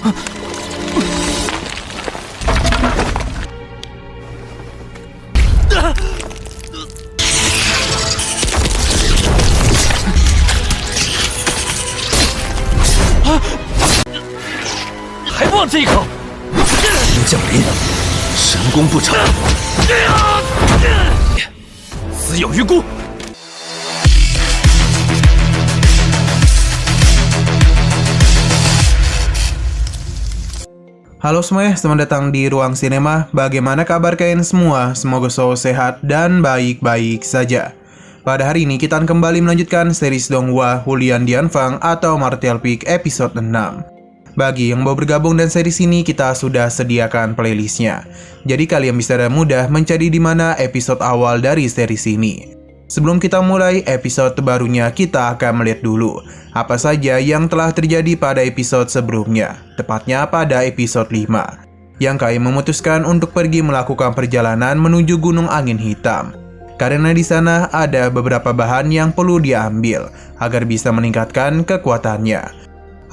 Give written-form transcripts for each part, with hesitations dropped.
还忘这一口！神降临，神功不成，死有余辜。Halo semuanya, selamat datang di Ruang Sinema. Bagaimana kabar kalian semua? Semoga selalu sehat dan baik-baik saja. Pada hari ini kita akan kembali melanjutkan series Donghua Hulian Dianfang atau Martial Peak episode 6. Bagi yang mau bergabung dan series ini, kita sudah sediakan playlistnya. Jadi kalian bisa dengan mudah mencari di mana episode awal dari series ini. Sebelum kita mulai episode terbarunya, kita akan melihat dulu apa saja yang telah terjadi pada episode sebelumnya, tepatnya pada episode 5. Yang Kai memutuskan untuk pergi melakukan perjalanan menuju Gunung Angin Hitam. Karena di sana ada beberapa bahan yang perlu diambil agar bisa meningkatkan kekuatannya.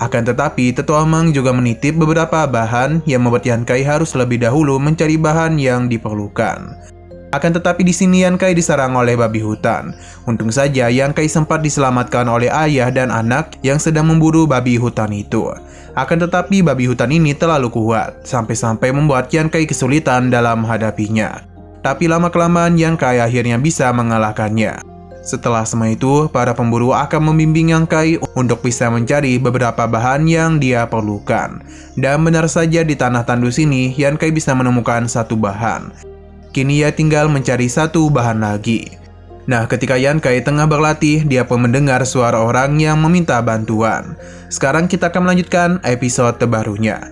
Akan tetapi, Tetua Meng juga menitip beberapa bahan yang membuat Yan Kai harus lebih dahulu mencari bahan yang diperlukan. Akan tetapi di sini Yan Kai diserang oleh babi hutan. Untung saja Yan Kai sempat diselamatkan oleh ayah dan anak yang sedang memburu babi hutan itu. Akan tetapi babi hutan ini terlalu kuat, sampai-sampai membuat Yan Kai kesulitan dalam menghadapinya. Tapi lama-kelamaan Yan Kai akhirnya bisa mengalahkannya. Setelah semua itu, para pemburu akan membimbing Yan Kai untuk bisa mencari beberapa bahan yang dia perlukan. Dan benar saja di tanah tandus ini, Yan Kai bisa menemukan satu bahan. Kini ia tinggal mencari satu bahan lagi. Nah, ketika Yan Kai tengah berlatih, dia pun mendengar suara orang yang meminta bantuan. Sekarang kita akan melanjutkan episode terbarunya.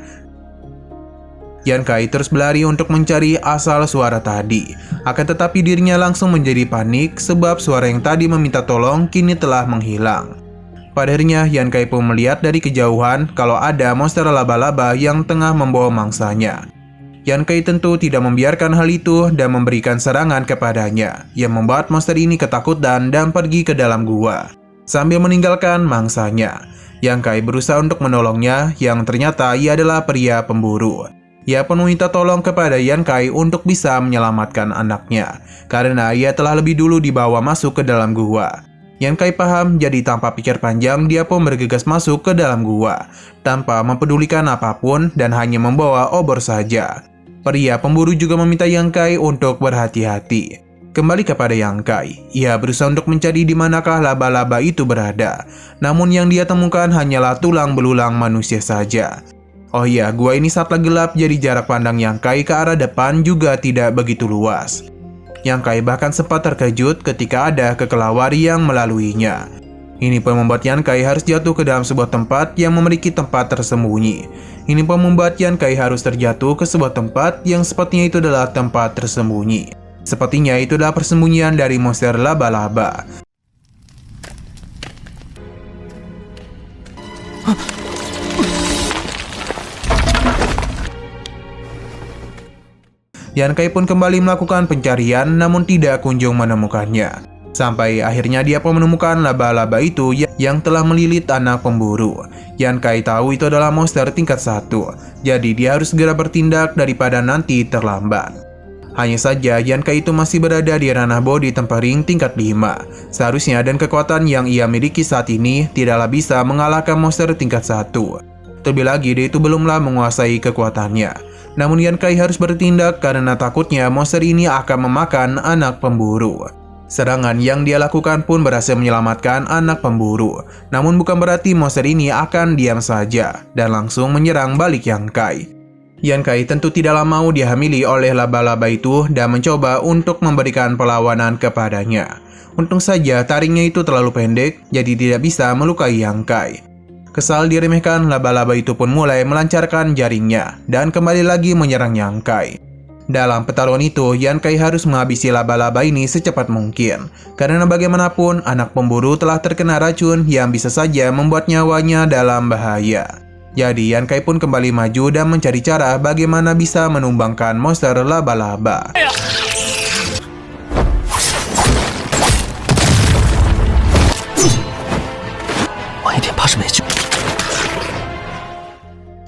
Yan Kai terus berlari untuk mencari asal suara tadi. Akan tetapi dirinya langsung menjadi panik sebab suara yang tadi meminta tolong kini telah menghilang. Pada akhirnya Yan Kai pun melihat dari kejauhan kalau ada monster laba-laba yang tengah membawa mangsanya. Yan Kai tentu tidak membiarkan hal itu dan memberikan serangan kepadanya, yang membuat monster ini ketakutan dan pergi ke dalam gua. Sambil meninggalkan mangsanya, Yan Kai berusaha untuk menolongnya, yang ternyata ia adalah pria pemburu. Ia pun meminta tolong kepada Yan Kai untuk bisa menyelamatkan anaknya, karena ia telah lebih dulu dibawa masuk ke dalam gua. Yan Kai paham, jadi tanpa pikir panjang dia pun bergegas masuk ke dalam gua, tanpa mempedulikan apapun dan hanya membawa obor saja. Pria pemburu juga meminta Yan Kai untuk berhati-hati. Kembali kepada Yan Kai, ia berusaha untuk mencari di manakah laba-laba itu berada. Namun yang dia temukan hanyalah tulang belulang manusia saja. Oh iya, gua ini sangat gelap, jadi jarak pandang Yan Kai ke arah depan juga tidak begitu luas. Yan Kai bahkan sempat terkejut ketika ada kekelawar yang melaluinya. Ini pun membuat Yan Kai harus jatuh ke dalam sebuah tempat yang memiliki tempat tersembunyi. Ini pun membuat Yan Kai harus terjatuh ke sebuah tempat yang sepertinya itu adalah tempat tersembunyi. Sepertinya itu adalah persembunyian dari monster laba-laba. Yan Kai pun kembali melakukan pencarian namun tidak kunjung menemukannya. Sampai akhirnya dia pun menemukan laba-laba itu yang telah melilit anak pemburu. Yan Kai tahu itu adalah monster tingkat 1, jadi dia harus segera bertindak daripada nanti terlambat. Hanya saja Yan Kai itu masih berada di ranah body tempering tingkat 5. Seharusnya dan kekuatan yang ia miliki saat ini tidaklah bisa mengalahkan monster tingkat 1. Terlebih lagi dia itu belumlah menguasai kekuatannya. Namun Yan Kai harus bertindak karena takutnya monster ini akan memakan anak pemburu. Serangan yang dia lakukan pun berhasil menyelamatkan anak pemburu. Namun bukan berarti monster ini akan diam saja dan langsung menyerang balik Yan Kai. Yan Kai tentu tidaklah mau dihamili oleh laba-laba itu dan mencoba untuk memberikan perlawanan kepadanya. Untung saja taringnya itu terlalu pendek, jadi tidak bisa melukai Yan Kai. Kesal diremehkan, laba-laba itu pun mulai melancarkan jaringnya dan kembali lagi menyerang Yan Kai. Dalam pertarungan itu, Yan Kai harus menghabisi laba-laba ini secepat mungkin. Karena bagaimanapun, anak pemburu telah terkena racun yang bisa saja membuat nyawanya dalam bahaya. Jadi, Yan Kai pun kembali maju dan mencari cara bagaimana bisa menumbangkan monster laba-laba.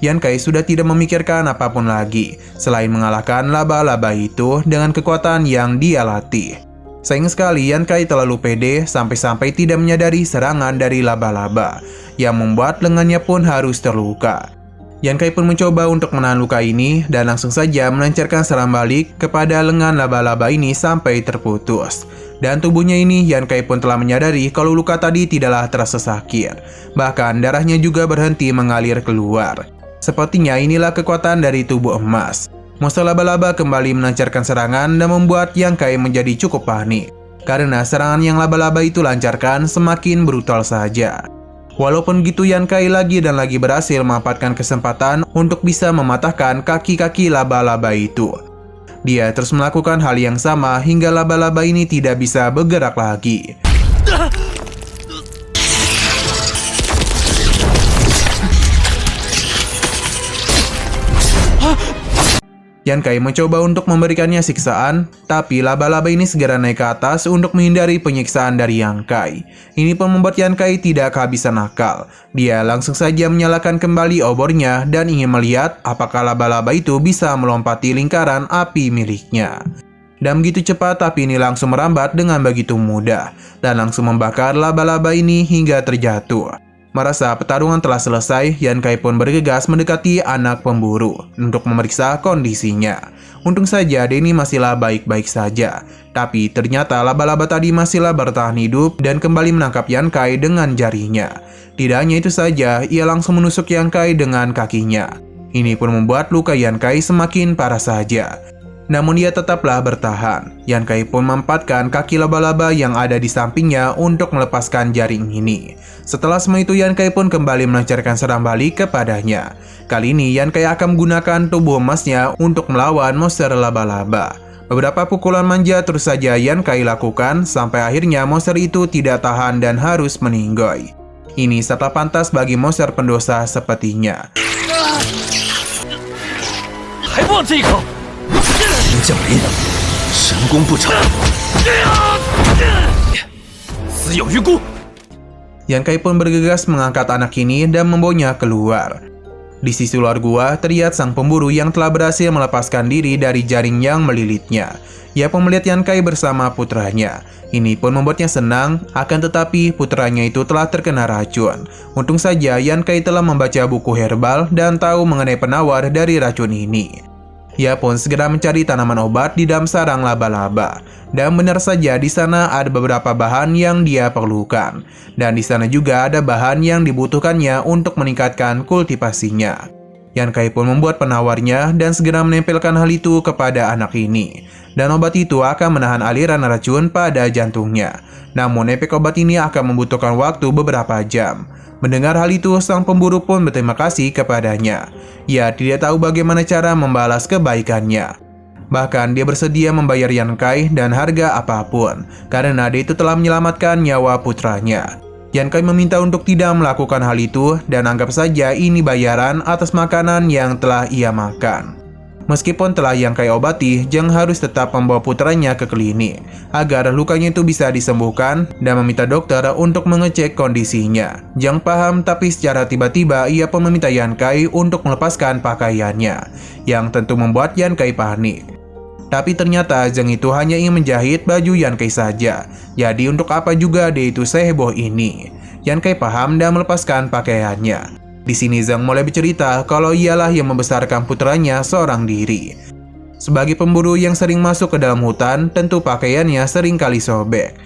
Yan Kai sudah tidak memikirkan apapun lagi selain mengalahkan laba-laba itu dengan kekuatan yang dia latih. Sayang sekali Yan Kai terlalu pede sampai-sampai tidak menyadari serangan dari laba-laba yang membuat lengannya pun harus terluka. Yan Kai pun mencoba untuk menahan luka ini dan langsung saja melancarkan serangan balik kepada lengan laba-laba ini sampai terputus. Dan tubuhnya ini Yan Kai pun telah menyadari kalau luka tadi tidaklah terasa sakit. Bahkan darahnya juga berhenti mengalir keluar. Sepertinya inilah kekuatan dari tubuh emas. Monster laba-laba kembali melancarkan serangan dan membuat Yan Kai menjadi cukup panik. Karena serangan yang laba-laba itu lancarkan semakin brutal saja. Walaupun gitu Yan Kai lagi dan lagi berhasil memanfaatkan kesempatan untuk bisa mematahkan kaki-kaki laba-laba itu. Dia terus melakukan hal yang sama hingga laba-laba ini tidak bisa bergerak lagi. Yan Kai mencoba untuk memberikannya siksaan, tapi laba-laba ini segera naik ke atas untuk menghindari penyiksaan dari Yan Kai. Ini pun membuat Yan Kai tidak kehabisan akal. Dia langsung saja menyalakan kembali obornya dan ingin melihat apakah laba-laba itu bisa melompati lingkaran api miliknya. Dan begitu cepat api ini langsung merambat dengan begitu mudah dan langsung membakar laba-laba ini hingga terjatuh. Merasa pertarungan telah selesai, Yan Kai pun bergegas mendekati anak pemburu untuk memeriksa kondisinya. Untung saja Denny masihlah baik-baik saja, tapi ternyata laba-laba tadi masihlah bertahan hidup dan kembali menangkap Yan Kai dengan jarinya. Tidak hanya itu saja, ia langsung menusuk Yan Kai dengan kakinya. Ini pun membuat luka Yan Kai semakin parah saja. Namun dia tetaplah bertahan. Yan Kai pun memanfaatkan kaki laba-laba yang ada di sampingnya untuk melepaskan jaring ini. Setelah semua itu Yan Kai pun kembali melancarkan serang balik kepadanya. Kali ini Yan Kai akan menggunakan tubuh emasnya untuk melawan monster laba-laba. Beberapa pukulan manja terus saja Yan Kai lakukan sampai akhirnya monster itu tidak tahan dan harus meninggoy. Ini setelah pantas bagi monster pendosa sepertinya. 降临，神功不成，死有余辜。 Yan Kai pun bergegas mengangkat anak ini dan membawanya keluar. Di sisi luar gua, terlihat sang pemburu yang telah berhasil melepaskan diri dari jaring yang melilitnya. Ia pun melihat Yan Kai bersama putranya. Ini pun membuatnya senang, akan tetapi putranya itu telah terkena racun. Untung saja Yan Kai telah membaca buku herbal dan tahu mengenai penawar dari racun ini. Ia pun segera mencari tanaman obat di dalam sarang laba-laba. Dan benar saja di sana ada beberapa bahan yang dia perlukan. Dan di sana juga ada bahan yang dibutuhkannya untuk meningkatkan kultivasinya. Yan Kai pun membuat penawarnya dan segera menempelkan hal itu kepada anak ini. Dan obat itu akan menahan aliran racun pada jantungnya. Namun efek obat ini akan membutuhkan waktu beberapa jam. Mendengar hal itu, sang pemburu pun berterima kasih kepadanya. Ia tidak tahu bagaimana cara membalas kebaikannya. Bahkan dia bersedia membayar Yan Kai dan harga apapun, karena dia itu telah menyelamatkan nyawa putranya. Yan Kai meminta untuk tidak melakukan hal itu dan anggap saja ini bayaran atas makanan yang telah ia makan. Meskipun telah Yan Kai obati, Zhang harus tetap membawa putranya ke klinik agar lukanya itu bisa disembuhkan dan meminta dokter untuk mengecek kondisinya. Zhang paham, tapi secara tiba-tiba ia pun meminta Yan Kai untuk melepaskan pakaiannya, yang tentu membuat Yan Kai panik. Tapi ternyata Zhang itu hanya ingin menjahit baju Yan Kai saja. Jadi untuk apa juga dia itu seheboh ini? Yan Kai paham dan melepaskan pakaiannya. Di sini Zhang mulai bercerita kalau ialah yang membesarkan putranya seorang diri. Sebagai pemburu yang sering masuk ke dalam hutan, tentu pakaiannya sering kali sobek.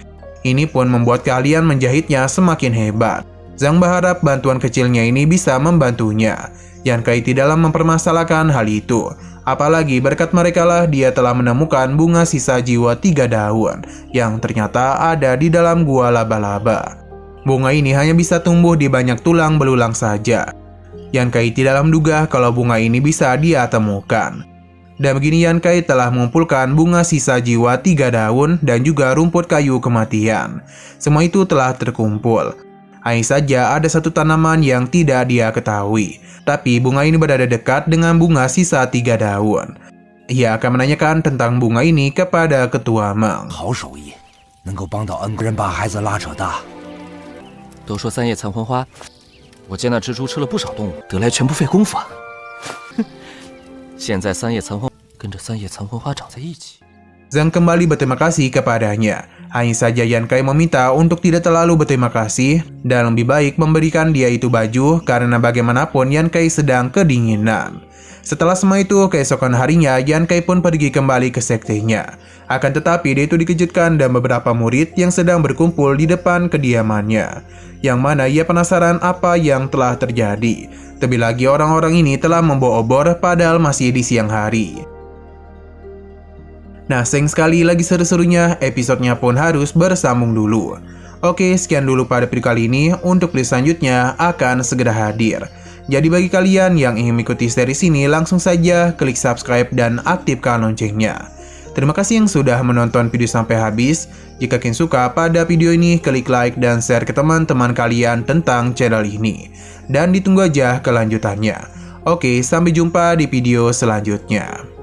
Ini pun membuat keahlian menjahitnya semakin hebat. Zhang berharap bantuan kecilnya ini bisa membantunya. Yan Kai tidaklah mempermasalahkan hal itu. Apalagi berkat merekalah dia telah menemukan bunga sisa jiwa 3 daun yang ternyata ada di dalam gua laba-laba. Bunga ini hanya bisa tumbuh di banyak tulang belulang saja. Yan Kai tidaklah menduga kalau bunga ini bisa dia temukan. Dan begini Yan Kai telah mengumpulkan bunga sisa jiwa 3 daun dan juga rumput kayu kematian. Semua itu telah terkumpul. Hanya saja ada satu tanaman yang tidak dia ketahui. Tapi bunga ini berada dekat dengan bunga sisa 3 daun. Ia akan menanyakan tentang bunga ini kepada ketua Meng. 好手艺，能够帮到恩人把孩子拉扯大。 都说3叶残魂花，我见那蜘蛛吃了不少动物，得来全不费功夫啊。现在三叶残魂跟着三叶残魂花长在一起。 Zhang kembali berterima kasih kepadanya. Hanya saja Yan Kai meminta untuk tidak terlalu berterima kasih dan lebih baik memberikan dia itu baju karena bagaimanapun Yan Kai sedang kedinginan. Setelah semua itu, keesokan harinya Yan Kai pun pergi kembali ke sektenya. Akan tetapi dia itu dikejutkan dan beberapa murid yang sedang berkumpul di depan kediamannya. Yang mana ia penasaran apa yang telah terjadi. Terlebih lagi orang-orang ini telah membawa obor padahal masih di siang hari. Nah, sayang sekali lagi seru-serunya, episodenya pun harus bersambung dulu. Oke, sekian dulu pada video kali ini, untuk video selanjutnya akan segera hadir. Jadi bagi kalian yang ingin mengikuti series ini, langsung saja klik subscribe dan aktifkan loncengnya. Terima kasih yang sudah menonton video sampai habis. Jika kalian suka pada video ini, klik like dan share ke teman-teman kalian tentang channel ini. Dan ditunggu aja kelanjutannya. Oke, sampai jumpa di video selanjutnya.